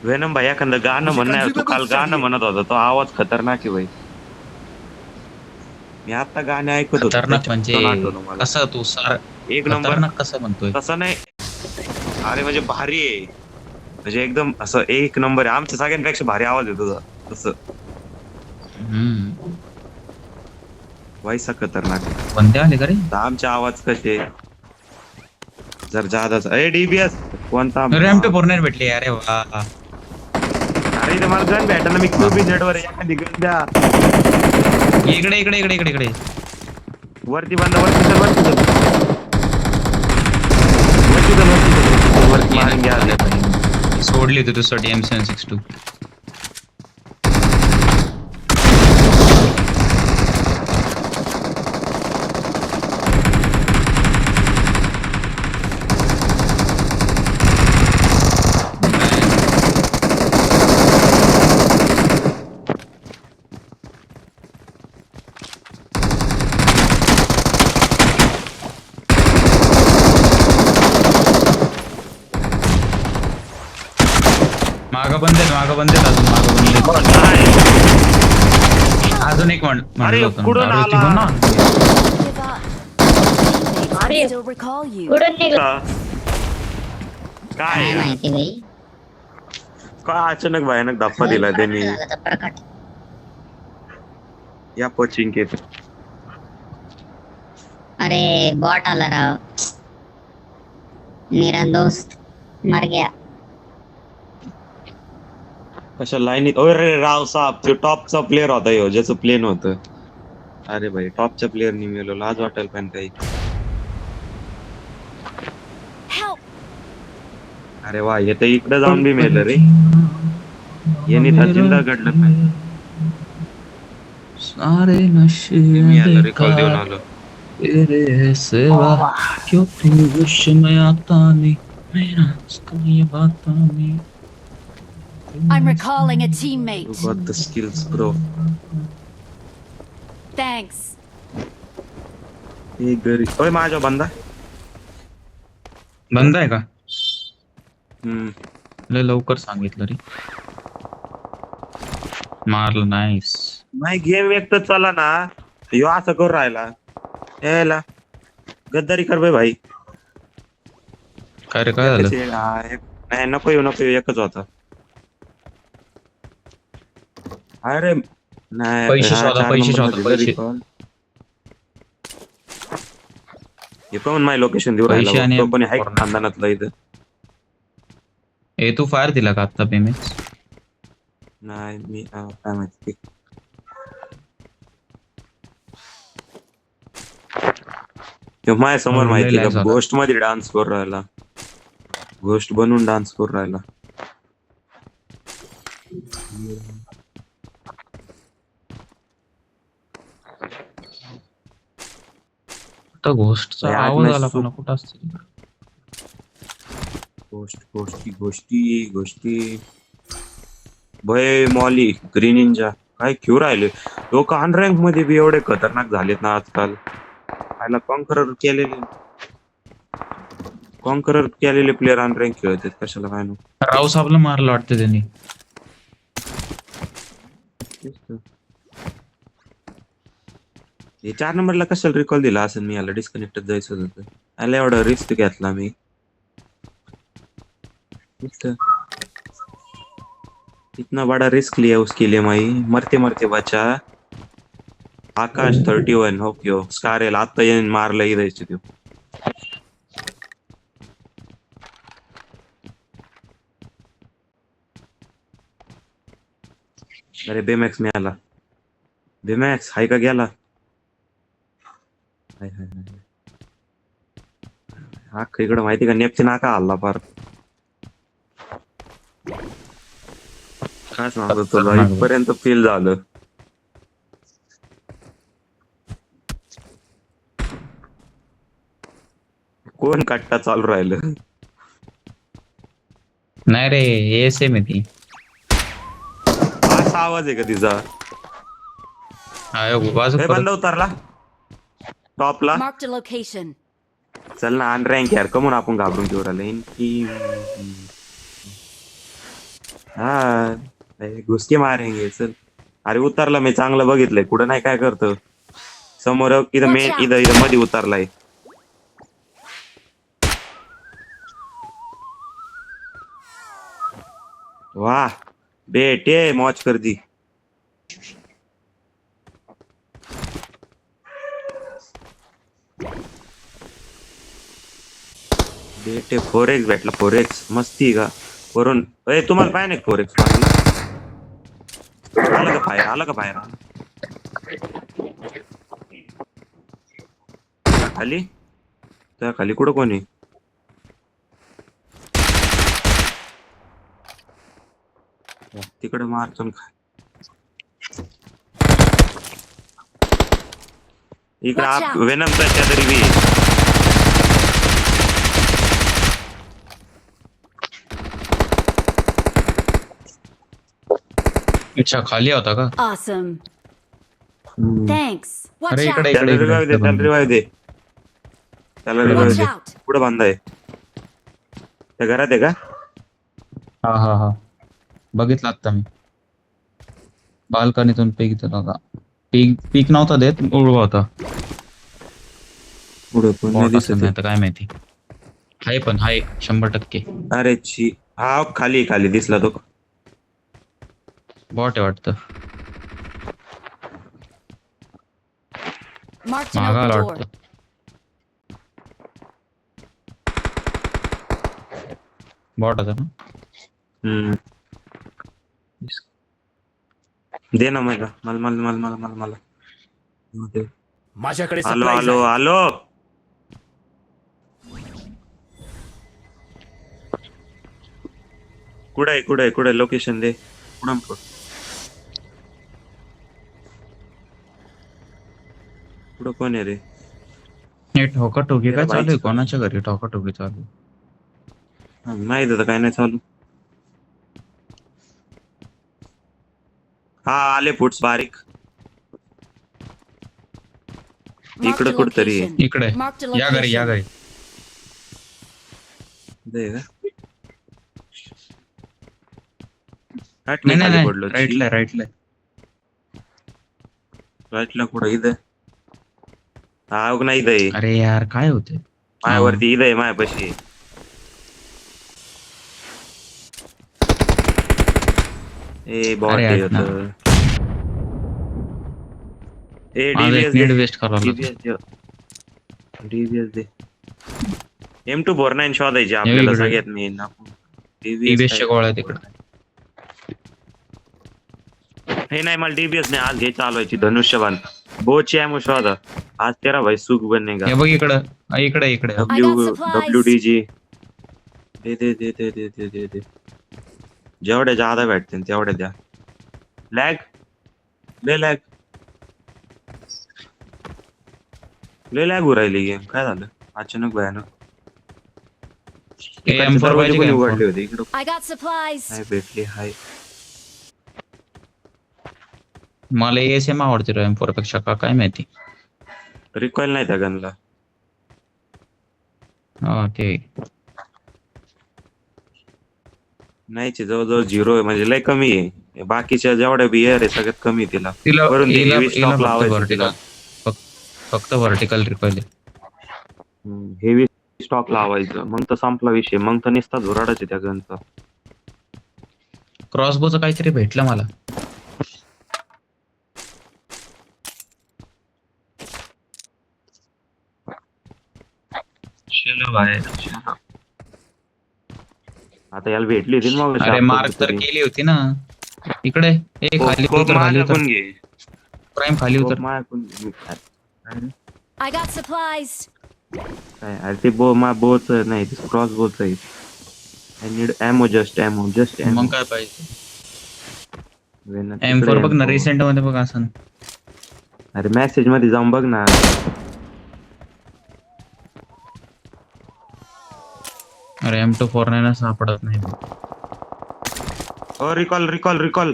Venom भाई एखादं गाणं म्हणणार तू काल गाणं म्हणत होता तो आवाज खतरनाक आहे भाई. मी आता गाणे ऐकत होतो खतरनाक म्हणजे त्याच्यातून आठवलं मला. कसं तू सार एक नंबर. खतरनाक कसं म्हणतोय? तसं नाही. अरे म्हणजे भारी आहे. म्हणजे एकदम असं एक नंबर आहे आमच्या सगळ्यांपेक्षा भारी आवाज आहे तुझा. तसं हम्म. वैसा खतरनाक आहे. बंदे आले का रे? आता आमचे आवाज कसे जर जादाच ए डीबीएस कोणता रॅम्प पूर्ण भेटली अरे वा. अरे इथे मला गन भेटा ना मी क्यूबी जेड वर एखादी गन द्या. इकडे इकडे इकडे इकडे इकडे वरती बंद वरती चल वरती चल वरती चल वरती मारून घ्या. सोडली होती तुझ्यासाठी M762. मागं बंद अजून मागं बंद अजून एक अरे म्हणलं होतं कुठून अरे आला? ती ना अरे Still recall you. कुठून निघाला? काय काय माहिती बाई. काय अचानक भयानक धप्पा दिला त्यांनी झाला तर प्रकट. या कोचिंग केत. अरे बॉट आला राव. मेरा दोस्त मर गया. कशा लाईनीत अरे राव साहेब तो टॉपचा प्लेअर होता ह्यो ज्याचं प्लेन होतं. अरे भाई टॉपच्या प्लेअरनी मेलो लाज वाटेल पण काही. Help! अरे वा येतं इकडे जाऊन बी मेलं रे. यांनी तर जिंदा घडलं नाही. सारे नशे मी आलो रिकॉल देऊन आलो. तेरे सिवा क्यों तू होश में आता नहीं मेरा ये बात नहीं. I'm recalling a You teammate. got the skills bro. Thanks. हे घरी ओय माझा बंदा. बंद आहे का? हम्म लय लवकर सांगितलं रे. मारलं नाईस. नाही गेम एक तर चला ना ह्यो असं करू राहिला. यायला गद्दारी कर बे भाई. काय रे काय झालं? नाही नको येऊ एकच होता. अरे नाही पैसे शोधा, चार पैसे नंबर शोधा, मध्ये पैसे. recall. हे पण माझी लोकेशन देऊ पैसे राहिला आणि तो पण आहे पूर्ण. खानदानातला इथं. ए तू फायर दिला का आता पेमेंट? नाही मी काय माहिती. तो माझ्या समोर माहिती relax का झाला. गोष्ट मध्ये डान्स करू राहिला. गोष्ट बनवून डान्स करू राहिला. आता घोस्टचा यार, आवाज नाही आला सु- पण कुठं असते? गोष्टी भय मॉली ग्रीन निंजा काय क्यू राहिले लोक अनरँक मध्ये बी एवढे खतरनाक झालेत ना आजकाल. आयला कॉन्करर केलेले प्लेअर अनरँक खेळतात कशाला काय नको. राव साहेबला मारलं वाटतं त्यांनी. हे 4 नंबरला कशाला रिकॉल दिला असेल मी याला डिस्कनेक्टेड जायचं होतं. याला एवढा रिस्क घेतला मी. इतना बड़ा रिस्क लिया उसके लिए माई मरते मरते बचा. आकाश 31 ओके स्कारेल आता येऊन मारलं इथं त्यो. अरे बेमॅक्स मिळाला. बेमॅक्स हाय का गेला. हाय हाय हाय हा इकडं माहिती का नेपची नाका हल्ला पार. काय सांगतो तुला इथपर्यंत फील झालं. कोण कट्टा चालू राहिलं. नाही रे एसएम आहे ती. असा आवाज आहे का तिचा. हे बंद उतरला टॉपला. Marked a location. चल ना अनरँक यार कमून आपण घाबरून घेऊ राहिलो. हा अरे, घुसके मारेंगे चल. अरे उतरला मी चांगलं बघितलंय कुठं नाही काय करतो समोर इथं Watch मेन out. इथं इथं मध्ये उतरलाय. वाह बेटे मौज कर दी. बेटे 4x भेटला 4x मस्ती का वरून. ए तुम्हाला पाहिजे नाही 4x आलं का बाहेर आलं का बाहेर आलं त्या खाली त्या खाली कुठं कोणी तिकडे मारतो ना. इकडे Watch आप out. वेनमचा शेजारी बी आहे. अच्छा खाली होता का? Awesome. हम्म. Thanks. Watch अरे out. इकडे त्याला इकडे रिवाईव्ह दे इकडे त्याला रिवाईव्ह दे त्याला रिवाईव्ह Watch दे. out. कुठं बांधाय त्या घरात आहे का? हा हा हा बघितलं आता मी बाल्कनीतून पीक देत होता. पीक नव्हता देत उडवा होता. पुढं पण नाही बॉट दिसत असेल आहे. नाही तर काय माहिती. हाय पण हाय 100%. अरे ची हा खाली खाली दिसला तो. बॉट आहे वाटतं. Marked an मागायला open door. वाटतं. बॉट होता ना. हम्म दे ना मला मला मला मला मला मला मला दे. माझ्याकडे आलो supplies आलो आहे. आलो. कुठे लोकेशन दे कुठं कुठं कोण आहे रे? हे ठोकाठोकी काय तेरा चालू आहे? बाईकचं. कोणाच्या घरी ठोकाठोकी चालू आहे? माहित होतं काय नाही चालू. हा आले फुट्स बारीक Marked a इकडं कुठतरी आहे. location. इकडे Marked a या घरी या location. घरी. दे का? हट नाही मी खाली नाही पडलो. राईटला राईटला. राईटला कुठं इथं हा उग नाही इथं आहे. अरे यार काय होते? मायावरती इथं आहे मायापाशी. ए बॉट अरे आहे हट ना. होतं. ए माझा डीबीएस एक दे नीड वेस्ट करावा लागतो. डीबीएस दे. M249 शोधायची हे आपल्याला इकडे. सगळ्यात मेन. टीबीएसच्या गोळ्या तिकडे. हे नाही मला डीबीएस नाही आज हे चालवायची धनुष्यबाण बोची आहे शोधा. आज तेरा भाई सुख बनेगा. हे बघ इकडं इकडे इकडे. I got supplies. WDG दे दे दे दे दे दे दे दे जेवढ्या जादा भेटते तेवढ्या द्या. लॅग ले लॅग ले लॅग उरायली गेम काय झालं अचानक भयानक. हे इकडचे M4 दरवाजे पाहिजे कोणी का M4? उघडले होते इकडं I got supplies. हाय भेटली हाय. मला ASM आवडते रे M4 पेक्षा का काय माहिती. रिकॉइल नाही त्या गनला. हा ते नाहीचे जवळजवळ 0 आहे म्हणजे लय कमी आहे. बाकीच्या जेवढ्या बी आहे सगळ्यात कमी आहे तिला. तिला वरून ते हिला heavy हिला stock फक्त लावायचं तिला. व्हर्टिकल फक्त व्हर्टिकल रिकॉइल. हेवी स्टॉक लावायचं मग तर संपला विषय. मग तर निसता झुराडाच आहे त्या गनचा. क्रॉसबोचं काहीतरी भेटलं मला. चलो बाय आता याला भेटली होती ना मग अरे मार्क तर केली होती ना. इकडे ए खाली कोप उतर खाली उतर. माझ्याकडून घे. प्राईम खाली कोप उतर. माझ्याकडून घे. काय रे? I got supplies. काय अरे ते बोच नाही ते क्रॉस बोच आहे. I need ammo just ammo मग काय पाहिजे? M4 बघ ना रिसेंट मध्ये बघ असं. अरे मेसेज मध्ये जाऊन बघ ना. अरे M249 सापडत नाही. ओ रिकॉल रिकॉल रिकॉल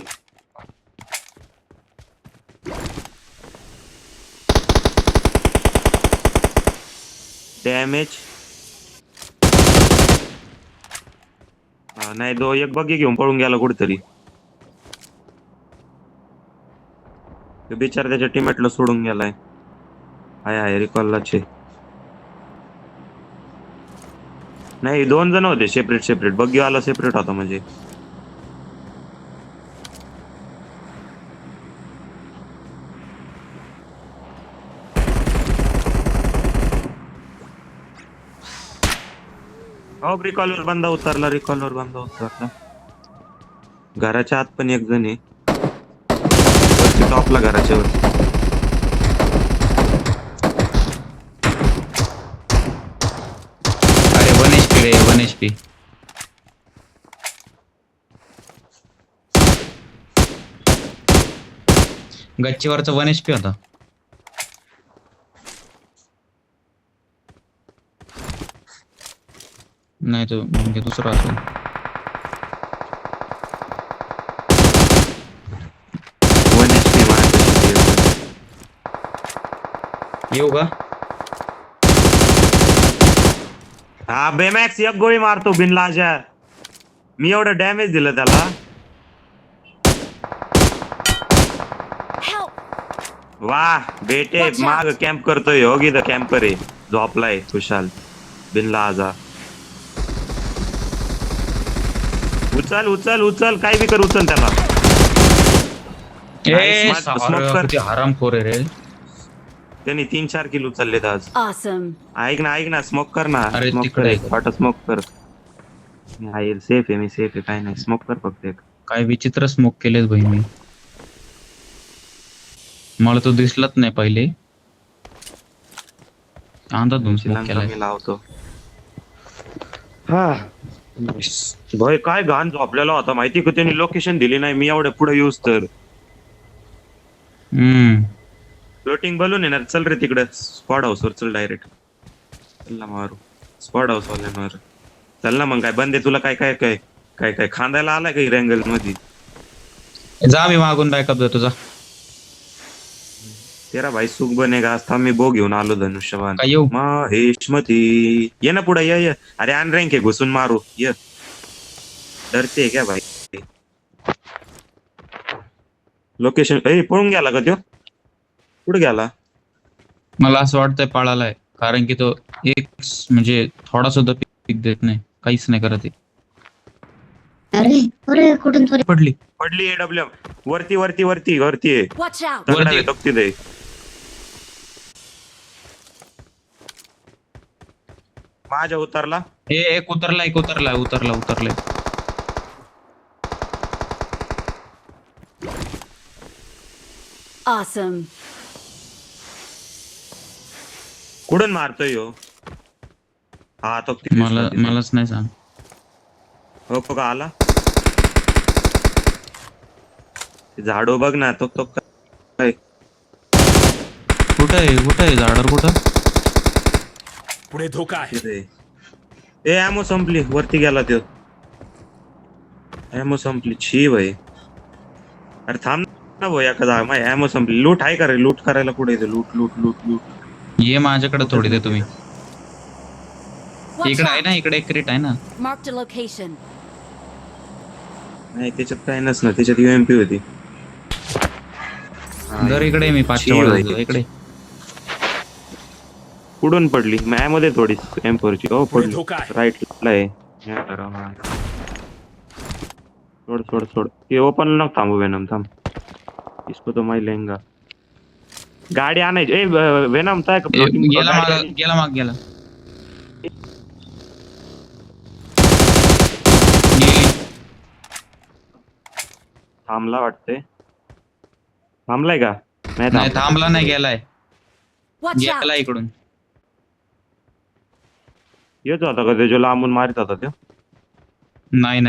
डॅमेज. नाही एक बग्गी घेऊन पळून गेला कुठेतरी. तो बिचारा त्याच्या टीममेटला सोडून गेलाय. हाय रिकॉललाच आहे. नाही 2 जण होते सेपरेट बग्गीवाला सेपरेट होता म्हणजे. हो रिकॉलवर बंदा उतरला. घराच्या आत पण एक जण आहे. वरती टॉपला घराच्या वर. अरे 1 HP रे 1 HP. गच्चीवरचा 1 HP होता. नाही तो म्हणजे दुसरा असेल. येऊ का? हा बेमॅक्स एक गोळी मारतो बिनलाजा. मी एवढं डॅमेज दिलं त्याला. Help! वाह बेटे Watch out. माग कॅम्प करतोय. होगी द कॅम्पर आहे. झोपलाय खुशाल बिनलाजा. उचल काय बी कर उचल त्याला. ए Nice, smoke कर. किती हरामखोर आहे रे. त्यांनी 3-4 किलो उचललेत आज. Awesome. ऐक ना स्मोक कर ना. अरे स्मोक तिकडे कर वाटत स्मोक कर. मी सेफ आहे काय नाही. स्मोक कर फक्त एक. काय विचित्र स्मोक केलेत भाई मी. मला तो दिसलाच नाही पहिले. अंदाज स्मोक केलाय. मी लावतो. हा भाई काय घाण झोपलेला होता माहिती का. त्यांनी लोकेशन दिली नाही. मी एवढ्या पुढे येऊस तर फ्लोटिंग बलून येणार. चल रे तिकडे स्पॉट हाऊस वर चल डायरेक्ट. चल ना मारू स्पॉट हाऊस वाल्यांवर. चल ना मग काय बंदे तुला काय खांदायला आलाय का रँगल मध्ये. जा मी मागून बॅकअप देतो जा. तेरा भाई सुख बनेगा. आज थांब मी बो घेऊन आलो धनुष्यवान. काय येऊ? महेशमती ये ना पुढे ये. अरे अन रँक आहे घुसून मारू ये. डरते क्या भाई. लोकेशन पळून गेला का त्यो. कुठे गेला. मला असं वाटतंय पळालाय. कारण की तो एक म्हणजे थोडा सुद्धा पीक देत नाही. काहीच नाही करत आहे. अरे कुठून तरी पडली एडब्ल्यू वरती आहे. Watch out! दगडाला टोकती दे. माझ्या उतरला. एक उतरलाय. Awesome. कुठून मारतोय हो. हा तो मलाच नाही सांग. हो का आला. झाडो बघ ना तो काय. कुठं आहे झाडावर कुठं. पुढे धोका आहे. ए ॲमो संपली. वरती गेला तो. ॲमो संपली. छी भाई. अरे थांब ना भाऊ एखादा. माझी ॲमो संपली. लूट आहे का रे. लूट करायला कुठे येते. लूट ये माझ्याकडे थोडी दे तुम्ही. Watch इकडे आहे out! ना. इकडे एक क्रेट आहे ना. Marked a location. नाही त्याच्यात काय नसणार. त्याच्यात UMP होती. जर इकडे मी 5च्या वर इकडे. कुठून पडली. मध्ये थोडी M4 ची. हो पुढे पडली. धोका आहे. राईटला आहे. सोड ते ओपन नको थांबू. वेनम थांब. इसको तो मैं लेंगा. गाडी आणायची. वेनम काय गेला माग गेला. थांबला वाटतंय. थांबलाय का. नाही थांबला नाही. गेलाय Watch out! इकडून. येत होता का त्याच्या लांबून मारित होता तो. नाही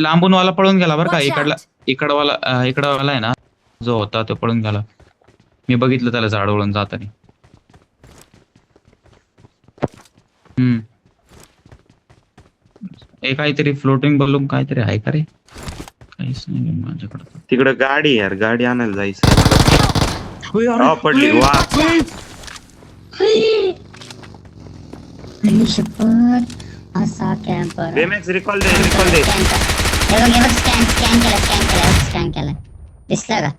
लांबून वाला पळून गेला बरं का. Watch out! इकडवाला आहे ना जो होता तो पळून गेला. मी बघितलं त्याला झाडवळून जाताना. काहीतरी फ्लोटिंग बलून काहीतरी आहे का रे. काहीच नाही माझ्याकडे. तिकडे गाडी यार. गाडी आणायला जायचं. पडली. वा असा कॅम्पर बेमॅक्स रिकॉल दे रिकॉल दे. स्कॅन केला दिसलं का?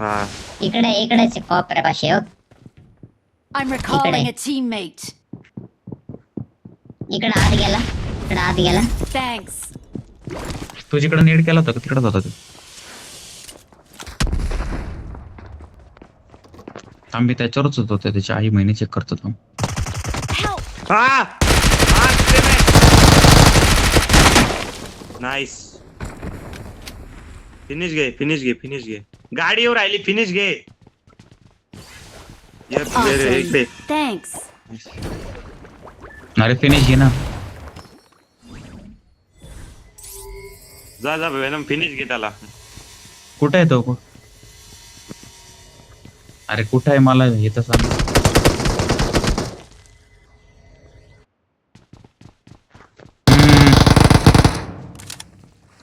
हा इकडेच कोपऱ्यापाशी हो. I'm recalling a teammate. इकडे आत गेला Thanks. तू जिकडे नेट केला होता का तिकडेच होता तू? आम्ही त्याच्यावरच होतो त्याची आई महिने चेक करतो थांब. Help! हा नाईस. फिनिश घे. गाडीवर राहिली फिनिश घे. इकडे Thanks. अरे फिनिश घे ना. जा वेनम फिनिश घे त्याला. कुठे आहे तो? अरे कुठे आहे मला हे तर सांग.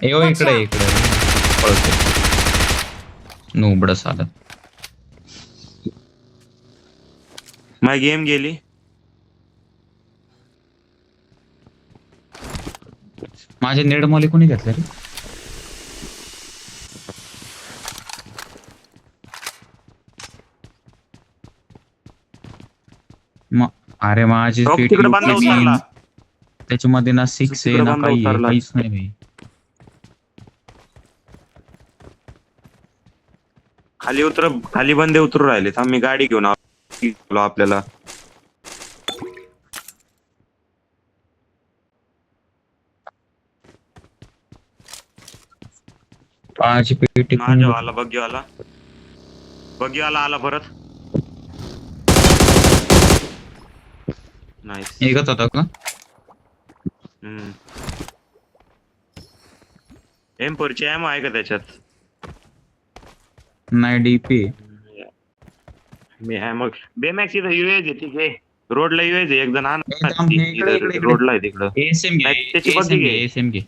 येऊ इकडे पळतो. नूबडस आलं. माझी गेम गेली. माझे नेड मॉली कोणी घेतलं रे? अरे माझी तिकडे बंद उतरला. त्याच्यामध्ये ना 6 आहे ना काही काहीच नाही भाई. खाली बंदे उतरू राहिले. आम्ही गाडी घेऊन आलो आपल्याला. माझी पेटी माझ्यावाला बग्गीवाला आला परत. नाईस. निघत होता का? M4 ची एमो आहे का त्याच्यात? नाही डीपी. मी मग बेमॅक्स इथं यूएज आहे. ठीक आहे रोडला यूएज आहे. एक जण इकडे. रोडला आहे तिकडं. एसएम त्याची बग्गी घे. एसएम घे.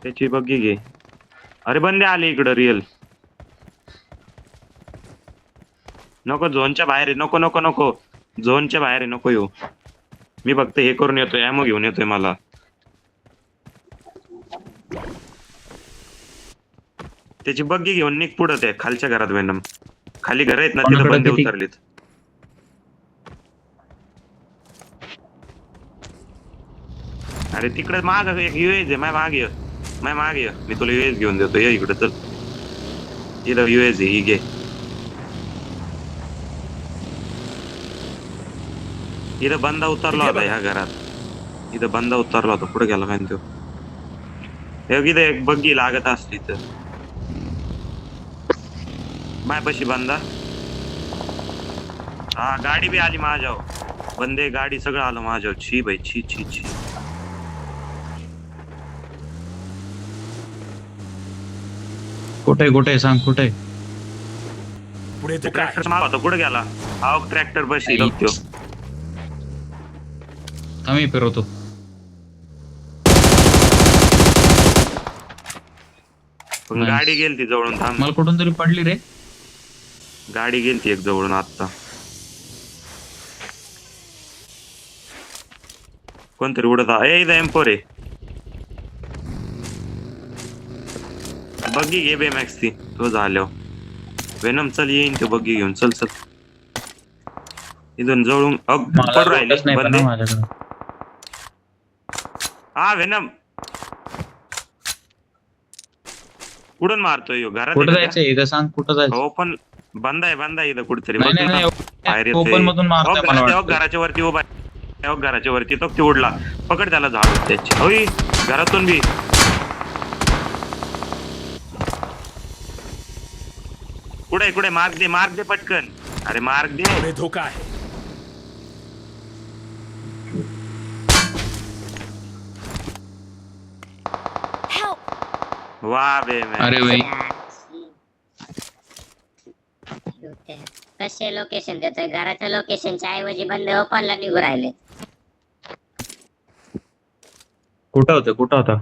त्याची बग्गी घे. अरे बंदे आले इकडं रिअल. नको झोनच्या बाहेर आहे. नको झोनच्या बाहेर आहे. नको येऊ. मी फक्त हे करून येतोय. एमो घेऊन येतोय मला. त्याची बग्गी घेऊन निघ पुढं. ते खालच्या घरात वेनम. खाली घर आहेत ना तिथं बंदे उतरलेत. अरे तिकडे माग एक यूएज आहे. माय मागे ये. मी तुला यूएज घेऊन देतो. ये इकडे चल. इथं यूएज आहे. ही घे. इथं बंदा उतरला होता ह्या घरात. पुढे गेला काय तो. इथं एक बग्गी लागत असली तर मायापाशी बंदा. हा गाडी बी आली माझ्यावर. बंदे गाडी सगळं आलं माझ्यावर. छी भाई छी. कुठे सांग कुठे? पुढे धोका आहे. ट्रॅक्टर माग होता. कुठे गेला? हा ट्रॅक्टर बशी बघतो. आम्ही फिरवतो. पण गाडी गेलती जवळून. थांब. मला कुठून तरी पडली रे. गाडी गेलती एक जवळून आता. कोणतरी उडत आहे. M4 आहे. बग्गी घे बेमॅक्स ती. तो झाल्यावर वेनम चल येईन ते बग्गी घेऊन. चल इथून जवळून पडू राहिले बंदे. हा वेनम कुठून मारतोय घरात? कुठं जायचं इथं सांग. कुठं जायचं? हो पण बंद आहे इथं कुठेतरी. नाही ओपन मधून मारतोय मला वाटतं. घराच्या वरती उभा. घराच्या वरती तो ती उडला. पकड त्याला. झाड त्याची. होई घरातून बी. कुठे मार्ग दे पटकन. अरे मार्ग दे. पुढे धोका आहे. Help! वा बे. अरे भाई कसे लोकेशन देतोय? घराच्या लोकेशनच्या ऐवजी बंदे ओपनला निघू राहिले. कुठं होता?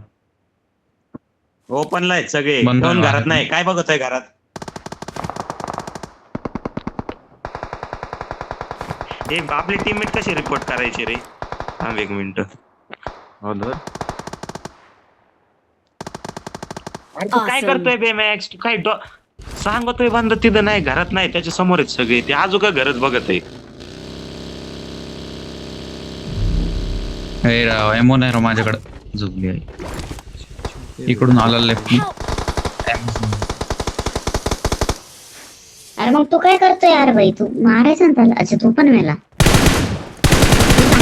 ओपनला आहेत सगळे. बंद कोण आहे. घरात नाही. काय बघतोय घरात? हे आपले टीममेट कसे रिपोर्ट करायचे रे? थांब एक मिनिट. हो धर. अरे तू काय Awesome. करतोय बे मॅक्स? तू काय सांगतोय बंद तिथं नाही, घरात नाही, त्याच्या समोर आहेत सगळे. ते आजू का घरात बघत आहे. हे राव एमो नाही राव माझ्याकडे झोपली आहे. इकडून आला लेफ्ट. Help! अरे मग तू काय करतोय यार भाई? तू मारायचा ना त्याला. अच्छा तू पण मेला. तू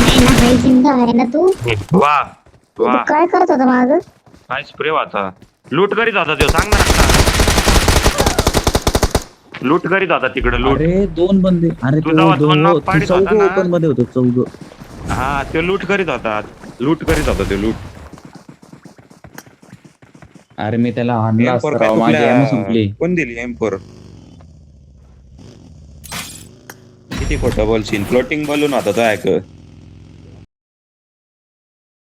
आहे ना भाई, जिंदा आहे ना तू? वा तू वा काय करत होता माग? काय स्प्रे होता? लूट करीत होता तो, सांग ना आता. लूट करीत होता तिकडे लूट. अरे दोन बंदे. अरे तू जेव्हा दोन knock पाडीत होता चौघ ना. ओपन मध्ये होतो चौघ. हा ते लूट करीत होता. लूट करीत होता ते लूट. अरे मी त्याला आणला असता राव, माझी एमो संपली. कोण दिली M4? किती खोटं बोलशील? फ्लोटिंग बलून होता तो